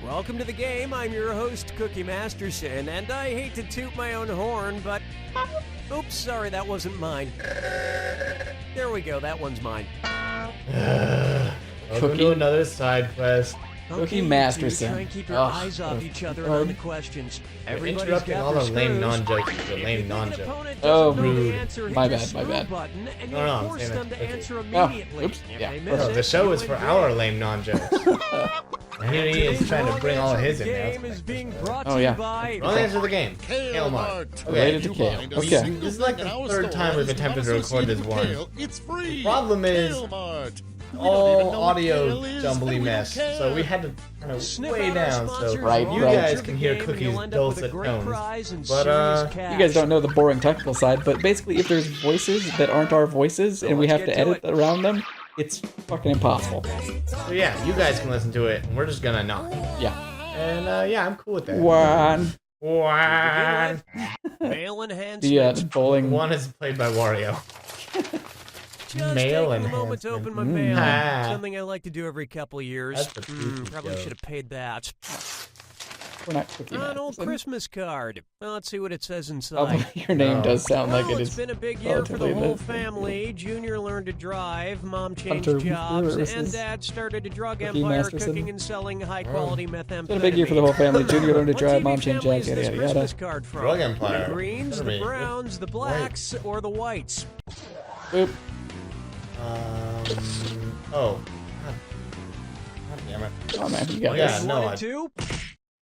Welcome to the game. I'm your host, Cookie Masterson, and I hate to toot my own horn, but... Oops, sorry, that wasn't mine. There we go, that one's mine. Welcome to another side quest. Okay, Masterson. try and keep your eyes off each other on the questions. Everybody's Interrupting got all their the lame screws. non-jokes with your If lame you think an non-joke. opponent Oh, doesn't know the rude. answer, hit My the bad, my screw bad. button, and No, you'll no, I'm force saying them that. to answer Oh, immediately. oops, If yeah. they miss Bro, the it, show you is win for big. our lame non-jokes. And here he is trying to bring all of his in now. Game is being brought Oh, to yeah. you by Wrong answer to the game. Kale Mart. Related to Okay. Kale. Okay. This is like the third time we've attempted to record this one. It's free. The problem is Kale Mart. all audio jumbly mess, so we had to turn it Sniff way out our down sponsors, so Right, you right. guys can hear Game, and Cookie's you'll end up with a dulcet great tones. prize and But, serious cash. You guys don't know the boring technical side, but basically if there's voices that aren't our voices and we let's have get to to edit around them, it's fucking impossible. So yeah, you guys can listen to it, and we're just gonna not. Yeah. And yeah, I'm cool with that. One. One. Male enhancement. The bowling. One is played by Wario. Just Male taking a moment to open my enhancement. mail. Ah. Something I like to do every couple of years. That's a goofy Probably joke. should have paid that. We're not Cookie An old Masterson. Christmas card. Well, let's see what it says inside. Although your name No. does sound like Well, it it's is. been a big year for the relatively whole the- family. Junior learned to drive, Mom changed Hunter jobs, versus and Dad started a drug Cookie empire Masterson. cooking and selling high-quality methamphetamine. It's been a big year for the whole family. Junior learned to What drive, TV mom changed family jobs, is yada this yada Christmas yada. card from? Drug empire. The Greens, What the do you mean? Browns, the Blacks, or the Whites? Boop. Oh. God damn it. Oh man, you got Yeah, this. no, One I- and two?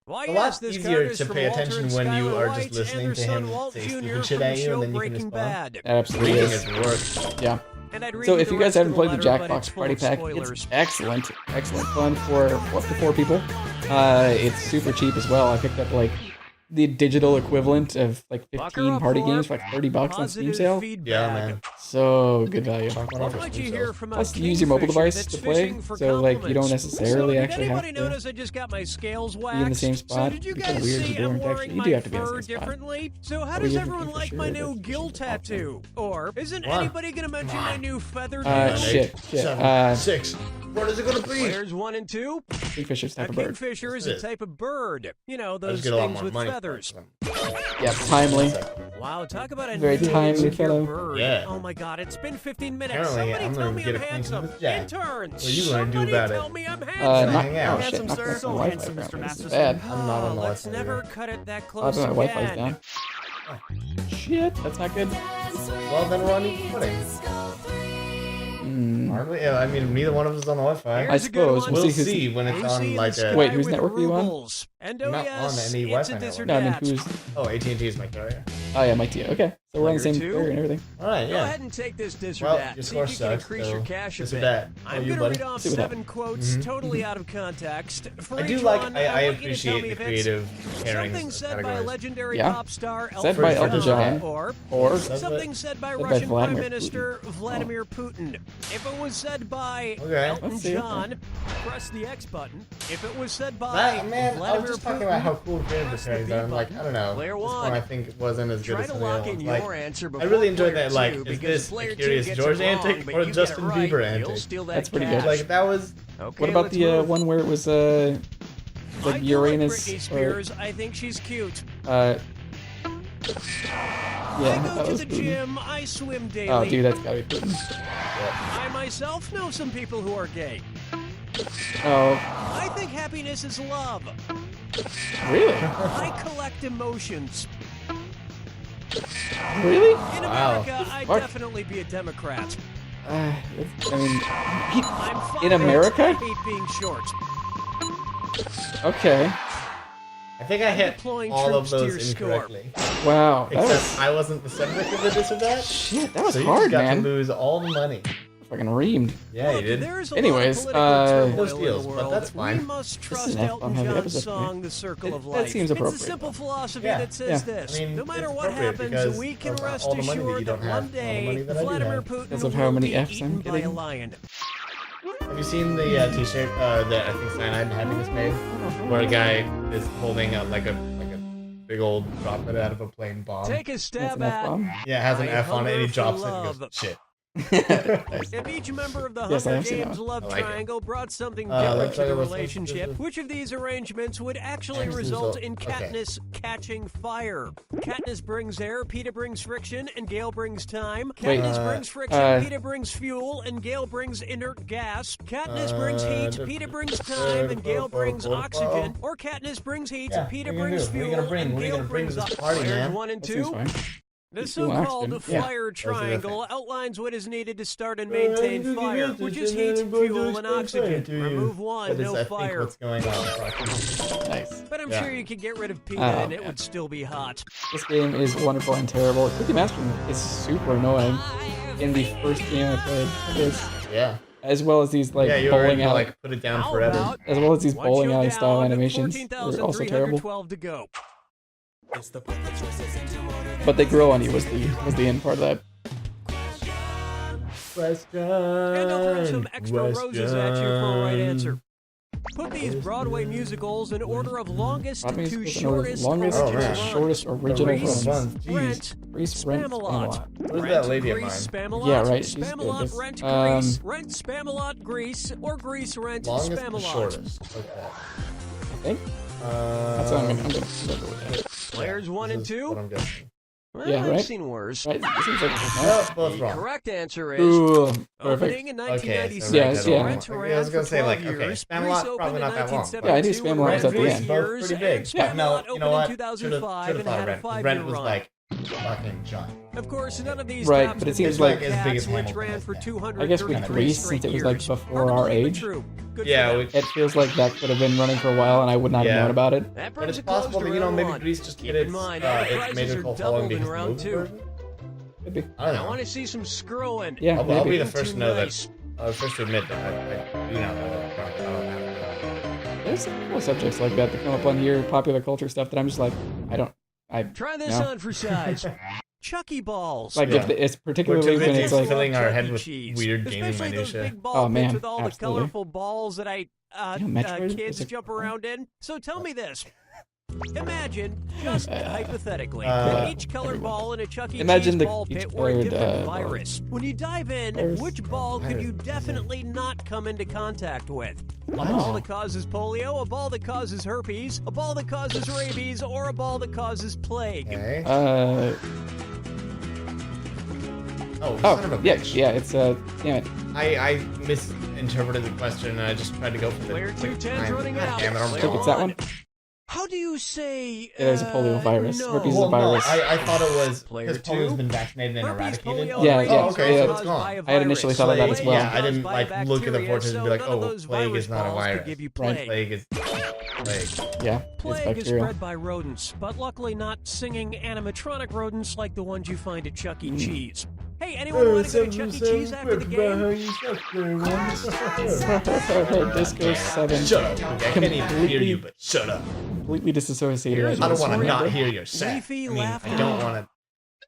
Why, A yes, lot this easier card is to from pay Walter attention and when you Skylar are White just listening and to their son him Walt say Jr. stupid from shit the at you, show and then you can Breaking respond. Bad. Absolutely Reading is. is worse. Yeah. And I'd read So you if the you guys rest of haven't played the letter, but Jackbox it's full Party of Pack, spoilers. it's excellent, excellent fun for up to 4 people. It's super cheap as well. I picked up like the digital equivalent of like 15 party games for like $30 on Steam Positive sale. feedback. Yeah, man. So good value. What you hear from a Plus, you use your mobile kingfisher device that's to play, fishing for so like you don't compliments. necessarily So, actually did have anybody to notice I just got my scales waxed? be in the same So spot. did you It's kinda guys weird to see do I'm it, actually. wearing You do my have to be in the fur same spot. differently? So how We does usually everyone for like sure my that new the gill fishing outfit. tattoo? Or isn't One. anybody gonna mention my new feathered Shit. 7, 6. What is it gonna be? There's 1 and 2. Kingfisher's A type of bird. kingfisher is This a is- type of bird. You know, I those just get a lot things more with money. feathers. Yeah, timely. Wow, talk about a Very new timely insecure fellow. bird. Yeah. Oh my god, it's been 15 minutes. Apparently, Somebody I'm tell gonna me get I'm acquainted handsome. with Jack. Interns, What are you gonna do somebody about tell it? me I'm Not, handsome. hang out. oh shit, Handsome, not sir. that's So my Wi-Fi handsome, apparently. Mr. This is Masterson. bad. I'm not on the Let's Wi-Fi never either. cut it that Oh, close my Wi-Fi's again. down. Shit, that's not good. Well, then we're on equal footing. Mm. Aren't we? Yeah, I mean, neither one of us is on the Wi-Fi. I Here's a good suppose. one. We'll We'll see who's see when it's Lucy on in like the a. sky Wait, whose with network are you on? rubles. And I'm oh not yes, on any it's Wi-Fi a this or No, I mean that. who's? Oh, AT&T is my carrier. Oh yeah, Mike T. Okay, so we're on the Player same two. carrier and everything. All right, Go yeah. ahead and take this or Well, that. your See score if you can sucks, increase so your cash a this or bit. that. I'm you, gonna buddy? read off See what 7 quotes Mhm. totally out of context. For I do each like. one, I want you to tell appreciate me the if it's creative pairings. something of said by a categories. legendary Yeah. pop star Said by Elton John. or Or Said something said by Said by Russian Prime Vladimir Minister Vladimir Putin. If it was said by Okay. Elton Let's see, John, press the X button. If it was said by That, man, I was Vladimir just talking Putin, about how cool creative the press the pairings B are. I'm like, button. I don't know. Player This one. one I think wasn't as good Try as to some of the lock other in ones. Like, your answer I before really enjoyed player that. Like, two, is because this player a two Curious gets George it wrong, antic but or a you get Justin it right, Bieber you'll antic? steal that That's pretty cash. good. Like that was. Okay, what about let's the move. one where it was I like do like Uranus Britney or Spears. I think she's cute. yeah, I go that to was the Putin. gym. I swim daily. Oh dude, that's gotta be Putin. I myself know some people who are gay. Oh I think happiness is love. really? I collect emotions. Really? In Wow. America, I'd Fuck. definitely be a Democrat. I mean, I'm fine. in America? I hate being short. Okay. I think I hit deploying all of troops to your those score. incorrectly. Wow, that Except was I wasn't the subject of the this or that. shit. That was So you hard, just got man. to lose all the money. Fucking reamed. Yeah, you Look, did. there's a Anyways, lot of political Those turmoil deals, in the but world. that's fine. We must trust is an Elton F-bomb heavy John's episode for me. song, "The Circle of That Life." seems It's appropriate, a simple though. philosophy Yeah. that says Yeah. this: I mean, no matter it's what appropriate happens, because we can of rest all the money that assured you that don't have, one all the money day that I do Vladimir have. Putin Because of how many will Fs be I'm eaten by a getting. lion. Have you seen the T-shirt that I think Cyanide and Happiness made, where a guy is holding like a big old droplet out of a plane bomb? Take a That's stab an at. F-bomb. Yeah, it has an I F on it, and he hunger for drops it and love. goes, shit. If each member of the Yes, I Hunger have seen that Games one. love I like it. triangle brought something Love different to the triangle was- relationship, which of these arrangements would actually Actually result result- in okay. Katniss catching fire? Katniss brings air, Peeta brings friction, and Gale brings time. Wait, Katniss brings friction, Peeta brings fuel, and Gale brings inert gas. Katniss brings heat, Peeta brings time, and Gale brings oxygen. Or Katniss brings heat, Yeah, Peeta what are you gonna brings do? What are you fuel, gonna bring? and What are you Gale gonna bring brings to this oxygen. party, Players man? 1 and That seems 2. fine. The Fuel and so-called oxygen, yeah. fire Those are the triangle things. outlines what is needed to start and maintain fire, which is heat, fuel, and oxygen. Remove one, That is, no I think, fire. what's going on. Nice. But I'm Yeah. sure you could get rid of Peeta Oh, and it man. would still be hot. This game is wonderful and terrible. Cookie Master is super annoying in the first game I played. It is, Yeah. as well as these like Yeah, you were bowling gonna, alley, like put it down How forever. about as well as these one bowling show alley style down, animations. They're also terrible. 14,312 to go. But they grow on you was the end part of that. Question. And I'll throw some extra roses at you for a right answer. Put these Broadway musicals in order of longest Broadway to musicals in order of shortest longest Oh, to man. original shortest original Grease, runs. Jeez. Rent, Grease, Rent, Spamalot. Spamalot. Where's that lady of Grease, mine? Spamalot, Yeah, right, she's good. Spamalot, This- Rent, Grease, Rent, Spamalot, Grease, or Grease, Rent, Longest to Spamalot. shortest. Okay. I think that's what I'm gonna go with that. Players 1 and This is 2. what I'm guessing. Well, Yeah, I've right? seen worse. Right, it seems like No, both The wrong. correct answer is Ooh, opening perfect. in Okay, 1996. so Yes, yeah. Rent I ran was gonna for say, 12 like, okay, years. Spamalot, Grease opened probably in not that long. 1972 Yeah, I do and Spamalot ran at the for end. Both years, pretty big. and Yeah, no, Spamalot you opened know in what? 2005 Should've and had thought a Rent. 5-year Rent was run. like fucking giant. Of course, none of these Right, tops but it could seems be like- Cats, as big as which Hamilton ran is for now. 233 I guess with Grease, straight since it was like years. before Hard to our believe, but age. true. Good Yeah, for them. which- It feels like that could have been running for a while, and I would not have Yeah. known about it. That But brings it's it close possible to that, you know, round maybe one. Grease just Keep did in its, mind, all the its prizes major are cult doubled following in because round movie 2. version? Maybe. I don't I know. want to see some screwing. Yeah, I'll be maybe. the first to Too know nice. that. I'll first to admit that I do not know that. I don't have There's some cool subjects like that that come up on here, popular culture stuff that I'm just like, I Try this no. on for size. Chucky balls. Like Yeah. if it's We're particularly too when busy it's like, filling our Chuck head E. with Cheese. weird gaming Especially those minutia. big ball Oh, pits man, with all the absolutely. colorful balls that You know, Metroid kids was a- jump around in. So tell me this. Imagine, just hypothetically, Uh, that each colored everyone. ball in a Chuck E. Imagine Cheese the ball each pit were a colored, different ball. virus. When you dive in, Virus. which ball could you Virus. definitely not come into contact with? A Wow. ball that causes polio, a ball that causes herpes, a ball that causes rabies, or a ball that causes plague? Okay. Oh, son of a yeah, bitch. yeah, it's damn it. I misinterpreted the question and I just tried to go for the Player quick 210's time. running God out. damn it, I'm Player Think it's that one? How do you say? It is a polio virus. No. Herpes is a Well, no, virus. I thought it was Player because polio's two. been vaccinated and Herpes, eradicated. polio, Yeah, rabies yeah, are okay, so caused it's gone. by a I had initially thought of that virus. as well. Yeah, I didn't Caused like by look at the bacteria, fortune and be so like, none of oh, those plague virus is not a balls could virus. give you Right. plague. Plague is plague. Yeah, it's Plague is bacterial. spread by rodents, but luckily not singing animatronic rodents like the ones you find at Chuck E. Cheese. Hey, anyone want to go to Chuck E. Cheese after the game? Disco 7. Shut up. I can't even hear you, but shut up. Completely disassociated. Here's I don't want to Sorry. not hear your set. Leafy I mean, laughter. I don't want to.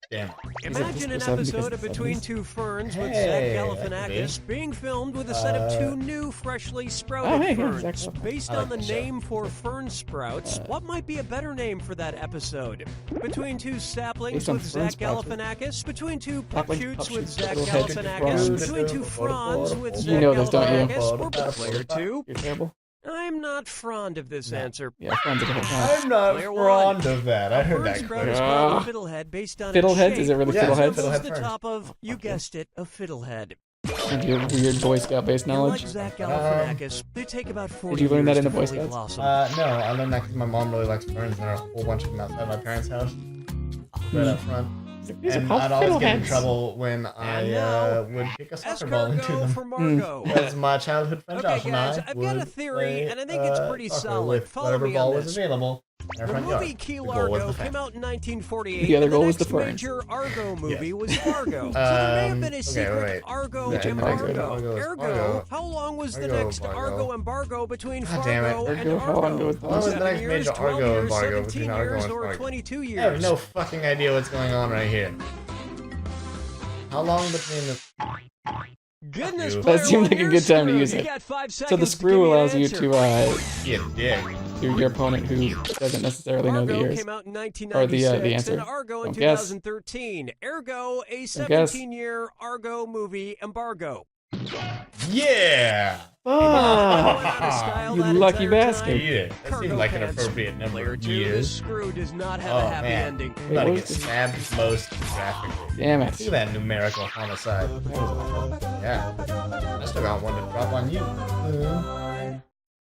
Damn. Imagine an Disco 7 because episode of it's Between 70s. Two Ferns with Hey, Zach that could Galifianakis being filmed with a set of two new freshly sprouted Oh, hey, yeah, ferns. Zach Galifianakis. Based I like on the the show. name for fern sprouts, what might be a better name for that episode? Between Two Saplings Based on with fern Zach sprouts. Galifianakis, Between Two Pup Saplings, Shoots pup with shoots, Zach little heads, Galifianakis, fronds. Between Two Fronds with You Zach know this, don't you? Galifianakis, or Player 2. You're terrible. I'm not fond of this answer. Yeah, friends a different kind. I'm not Player fond one. of that. I heard Fern that sprout quick. is called a fiddlehead based on its Fiddleheads? shape, Is it really which Yeah, fiddleheads? resembles fiddlehead the ferns. top of, you guessed it, a fiddlehead. And your weird Boy Scout based You're knowledge. like Zach Galifianakis. They take about 40 Did you learn that years in the to Boy fully Scouts? blossom. No, I learned that because my mom really likes ferns, and there are a whole bunch of them outside my parents' house, right up front. These are And called I'd always get in fiddleheads. trouble when I now, would kick a soccer ball into Escargot them. for Margot. Because my childhood friend Okay, Josh and guys, I I've got a would theory, play, and I think it's pretty soccer solid. with Follow whatever me on ball was this. available in our The front movie yard. Key The goal was Largo the came fence. out in 1948. The other and goal the was the next ferns. major Argo movie Yes. was Fargo. So there may have been a Okay, secret right. Argo Yeah, embargo. Argo is Ergo, Fargo. how long was the Argo next embargo. Argo embargo between God damn it. Fargo and Ergo, how long Argo? was the What was the 7 next years, major 12 Argo years, embargo 17 between Argo years, and or Fargo? 22 years? I have no fucking idea what's going on right here. How long between the... Goodness, That player seemed one, like a you're good time to screwed. use You it. got 5 So seconds the to give screw me an allows you answer. to You dick. to your opponent who doesn't necessarily know the Argo years. came out in Or 1996 the answer. and Argo in Don't guess. 2013. Ergo, a Don't guess. 17-year Argo movie embargo. Yeah. Ah, you lucky bastard. Yeah. That seemed Cargo like an pants. appropriate number Player of 2, years. this screw does not have Oh a happy man, ending. I'm about to Wait, get what? stabbed most graphically. Damn Look at it. that numerical homicide. Yeah. I still got one to drop on you.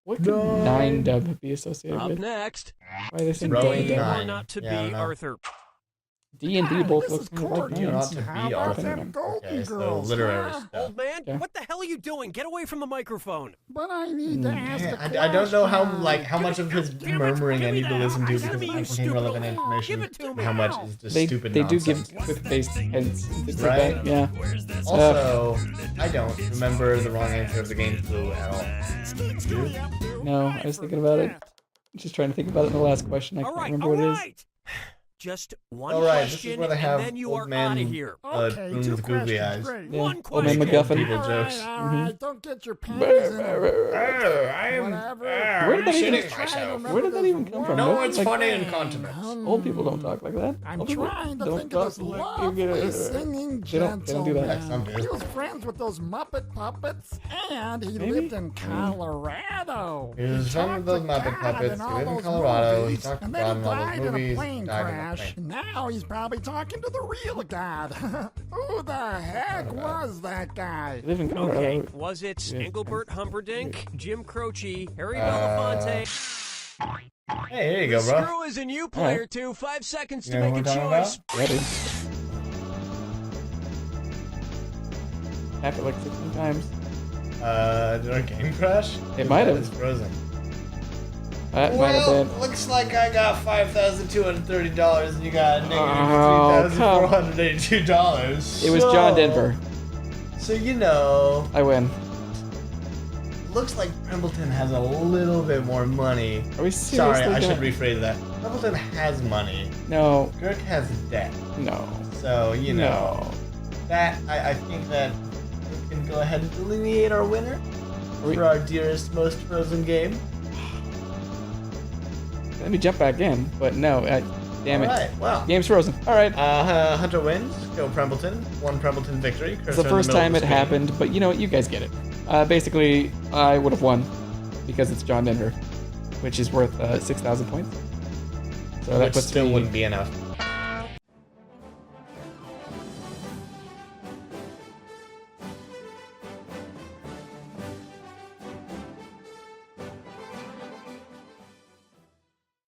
What could 9 dub be associated Up with? next, Why they say Rowing 9 dub? 9. or not to Yeah, I don't be know. Arthur. D and D both This look is kind of like Corky. You names. ought to How be about Arthur. them Golden Okay, so Girls, literary huh? stuff. Old man, Yeah. what the hell are you doing? Get away from the microphone. But I need to ask Yeah, a question. I don't know how much of his Damn it, murmuring I give me need to that. listen to Give because me, it you might contain stupid relevant old- information. give it to and me. how much is just They stupid do nonsense. give quick-based hints. and things Right. like that. Yeah. Also, I don't remember the wrong answer of the game clue at all. You? No, I was thinking about it. Just trying to think about it in the last question. I All can't right, remember all what it is. right. Just one All right, this is question, where they have and then you old are man, out of here. Okay, Spoon 2 with googly questions. eyes. Great. Yeah. One Old man question. MacGuffin. People All jokes. right, all right. Don't get your panties in a I am Whatever. Where did that even- shitting myself. Where did that even come from? No, That's it's like- funny in continents. Old people don't talk like that. I'm Old people trying to don't think of this talk like- lovely singing They don't do that. Yeah, some gentleman. do. He was friends with those Muppet puppets, and he Maybe? lived in Colorado. He was friends with talked those to Muppet God puppets. in He all lived in those Colorado. He movies, talked to and God then in he all those died in a movies. plane Died in a crash. plane. Now he's probably talking to the real God. Who the heck was that guy? They live in Colorado. Okay, was it Yeah. Engelbert Humperdinck, Jim Croce, Harry Uh, Belafonte? Hey, there you go, The bro. screw is in you, player 2. 5 seconds to You know make a what I'm talking choice. Ready? Tap it like 16 times. Did our game crash? It might have. It's frozen. That might have been. looks like I got $5,230 and you got Oh, $3,482. It was John Denver. So, you know, I win. looks like Brambleton has a little bit more money. Are we Sorry, seriously I should gonna- rephrase that. Brambleton has money. No, Girk has debt. no, So, you know, no. that, I think that we can go ahead and delineate our winner Are we- for our dearest, most frozen game. Let me jump back in, but no. Damn it. Alright, well. Game's frozen. All right. Hunter wins. Go Brambleton. One Brambleton victory. It's the first time it happened, but you know what? You guys get it. Basically, I would have won because it's John Denver, which is worth 6,000 points. So that Which puts still me. wouldn't be enough.